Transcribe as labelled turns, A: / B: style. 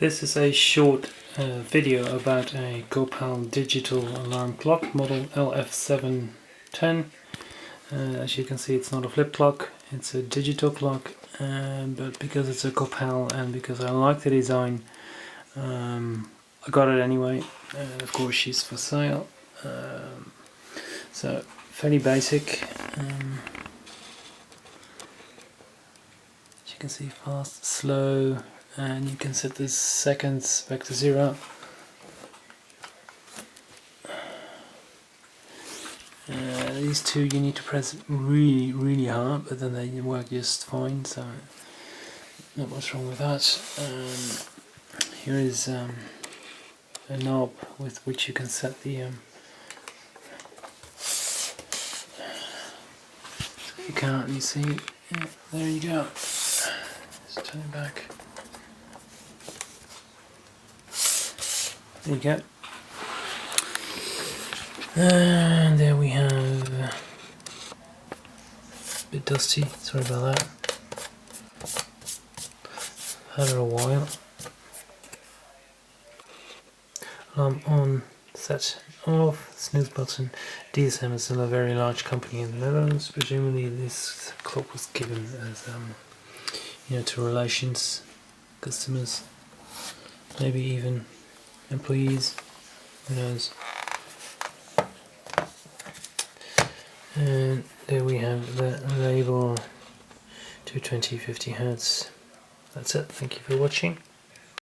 A: This is a short video about a Copal digital alarm clock model LF710. As you can see, it's not a flip clock, it's a digital clock, but because it's a Copal and because I like the design, I got it anyway. Of course, she's for sale. So fairly basic. As you can see, fast, slow, and you can set the seconds back to 0. These two you need to press really hard, but then they work just fine, so not much wrong with that. Here is a knob with which you can set the you can't, you see, yeah, there you go. Just turn it back. There you go. And there we have, a bit dusty, sorry about that. Had it a while. Alarm on, set off, snooze button. DSM is still a very large company in the Netherlands. Presumably this clock was given as, to relations, customers, maybe even employees, who knows. And there we have the label 220/50 Hz. That's it, thank you for watching.